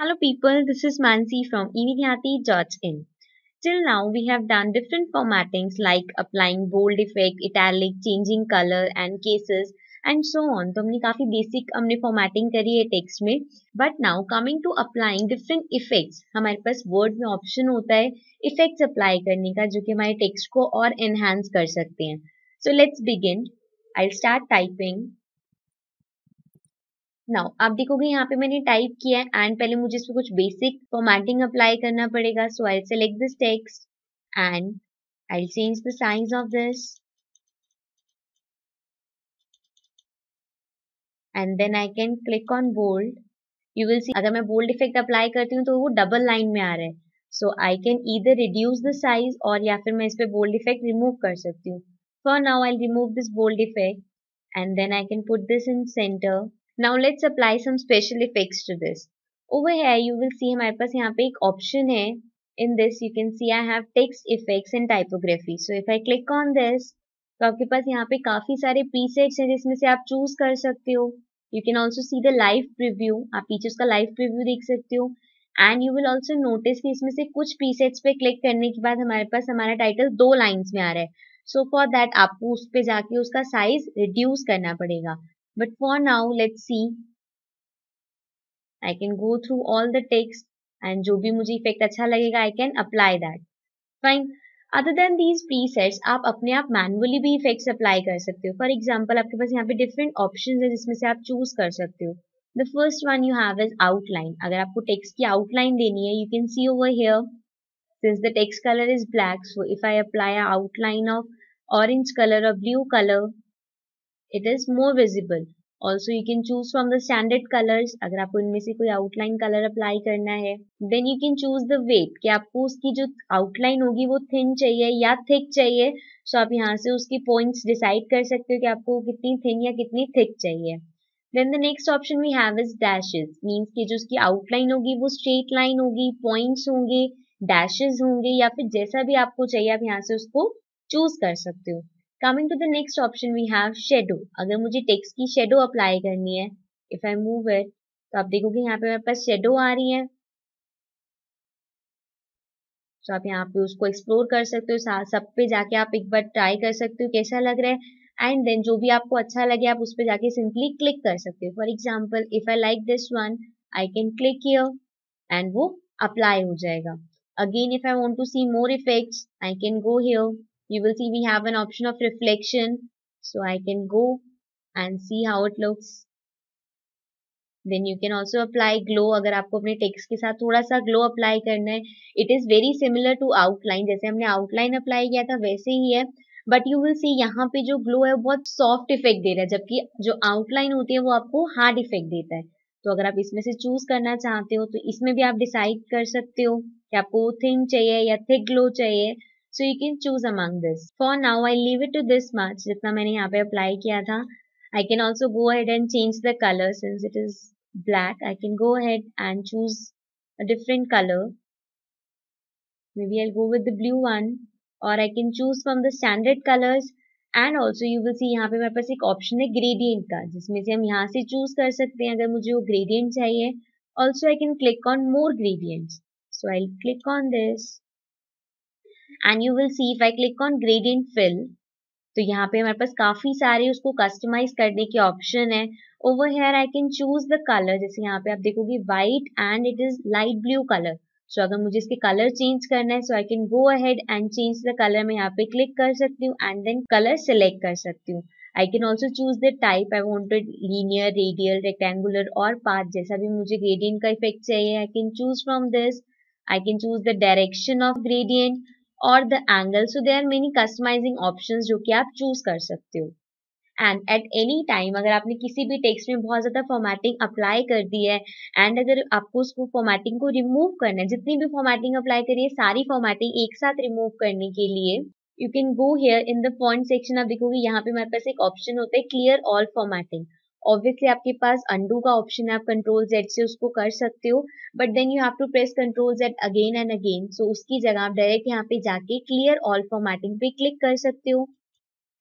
Hello people, this is Mansi from evinyati.in. Till now we have done different formattings like applying bold effect, italic, changing color and cases and so on. तो हमने काफी basic हमने formatting करी है text में. But now coming to applying different effects, हमारे पास word में ऑप्शन होता है इफेक्ट्स अप्लाई करने का जो कि हमारे टेक्स्ट को और एनहांस कर सकते हैं. So let's begin. I start typing. Now आप देखोगे यहाँ पे मैंने टाइप किया है एंड पहले मुझे इसमें कुछ बेसिक फॉर्मेटिंग अप्लाई करना पड़ेगा. So I select this text and I change the size of this and then I can click on bold. You will see अगर मैं बोल्ड इफेक्ट अप्लाई करती हूँ तो वो डबल लाइन में आ रहा है. So I can either reduce the size और या फिर मैं इस पे बोल्ड इफेक्ट रिमूव कर सकती हूँ. For now I remove this bold effect and then I can put this in center. Now let's apply some special effects to this. Over here you will see हमारे पास यहाँ पे एक option है. In this you can see I have text effects and typography. So if I click on this, तो आपके पास यहाँ पे काफी सारे presets हैं जिसमें से आप choose कर सकते हो. You can also see the live preview. आप पीछे उसका live preview देख सकते हो. And you will also notice कि इसमें से कुछ presets पे click करने के बाद हमारे पास हमारा title दो lines में आ रहा है. सो फॉर दैट आपको उस पे जाके उसका साइज रिड्यूस करना पड़ेगा. But for now let's see. I can go through all the text and जो भी मुझे इफेक्ट अच्छा लगेगा I can apply that. Fine. Other than these presets आप अपने आप मैनुअली भी इफेक्ट्स अप्लाई कर सकते हो. फॉर एग्जाम्पल आपके पास यहाँ पे डिफरेंट ऑप्शंस है जिसमें से आप चूज कर सकते हो. The first one you have is outline. अगर आपको टेक्स्ट की आउटलाइन देनी है, you can see over here. Since the text color is black, so if I apply a outline of orange color or blue color, it is more visible. Also you can choose from the standard colors. अगर आपको इनमें से कोई outline color apply करना है, then you can choose the weight कि आपको उसकी जो outline होगी वो thin चाहिए या thick चाहिए. So आप यहाँ से उसकी points decide कर सकते हो कि आपको कितनी thin या कितनी thick चाहिए. Then the next option we have is dashes. Means कि जो उसकी outline होगी वो straight line होगी, points होंगे, डैशेस होंगे या फिर जैसा भी आपको चाहिए आप यहाँ से उसको चूज कर सकते हो. Coming to the next option we have shadow. अगर मुझे टेक्स्ट की शेडो अप्लाई करनी है, इफ आई मूव इट, तो आप देखोगे यहाँ पे मेरे पास शेडो आ रही है. तो आप यहाँ पे उसको एक्सप्लोर कर सकते हो. सब पे जाके आप एक बार ट्राई कर सकते हो कैसा लग रहा है एंड देन जो भी आपको अच्छा लगे आप उस पे जाके सिंपली क्लिक कर सकते हो. For example if I like this one, I can click here and वो अप्लाई हो जाएगा. Again, if I want to see more effects, I can go here. You will see we have an option of reflection. So I can go and see how it looks. Then you can also apply glow. अगर आपको अपने text के साथ थोड़ा सा glow apply करना है, it is very similar to outline. जैसे हमने outline अप्लाई किया था वैसे ही है. बट यू विल सी यहाँ पे जो ग्लो है बहुत सॉफ्ट इफेक्ट दे रहा है, जबकि जो आउटलाइन होती है वो आपको हार्ड इफेक्ट देता है. तो अगर आप इसमें से चूज करना चाहते हो तो इसमें भी आप डिसाइड कर सकते हो कि आपको थिन चाहिए या थिक ग्लो चाहिए. So you can choose among this. For now I leave it to this much जितना मैंने यहाँ पे अप्लाई किया था. I can also go ahead and change the colour. Since it is black, I can go ahead and choose a different color. Maybe I'll go with the blue one, or I can choose from the standard colors. And also you will see यहाँ पे मेरे पास एक option है gradient का जिसमें से हम यहाँ से चूज कर सकते हैं अगर मुझे वो ग्रेडियंट चाहिए. Also I can click on more gradients. So I'll click on this and you will see if I click on gradient fill, तो यहाँ पे हमारे पास काफी सारे उसको कस्टमाइज करने के ऑप्शन है. Over here I can choose the colour. जैसे यहाँ पे आप देखोगे white and it is light blue colour. So अगर मुझे इसके कलर चेंज करना है so I can go ahead and change the colour. मैं यहाँ पे क्लिक कर सकती हूँ एंड देन कलर सिलेक्ट कर सकती हूँ. I can also choose the type. I wanted linear, radial, rectangular और पाथ. जैसा भी मुझे ग्रेडियंट का इफेक्ट चाहिए I can choose from this. I can choose the direction of gradient और the angle. So there are many customising options जो कि आप चूज कर सकते हो. एंड एट एनी टाइम अगर आपने किसी भी टेक्स्ट में बहुत ज्यादा फॉर्मेटिंग अप्लाई कर दी है एंड अगर आपको उसको फॉर्मेटिंग को रिमूव करना है, जितनी भी फॉर्मेटिंग अप्लाई करी है सारी फॉर्मेटिंग एक साथ रिमूव करने के लिए you can go here in the font section. आप देखोगे यहाँ पे मेरे पास एक ऑप्शन होता है क्लियर ऑल फॉर्मेटिंग. ऑब्वियसली आपके पास अंडू का ऑप्शन है, आप कंट्रोल जेड से उसको कर सकते हो. But then you have to press control Z again and again. So उसकी जगह आप डायरेक्ट यहाँ पे जाके क्लियर ऑल फॉर्मेटिंग पे क्लिक कर सकते हो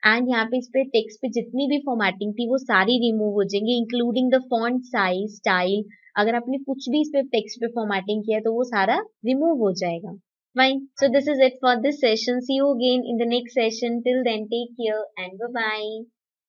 एंड यहाँ पे इस पे टेक्स्ट पे जितनी भी फॉर्मेटिंग थी वो सारी रिमूव हो जाएंगी, including the font size, style. अगर आपने कुछ भी इस पे टेक्स्ट पे फॉर्मेटिंग किया तो वो सारा रिमूव हो जाएगा। Fine. So this is it for this session. See you again in the next session. Till then, take care and bye bye.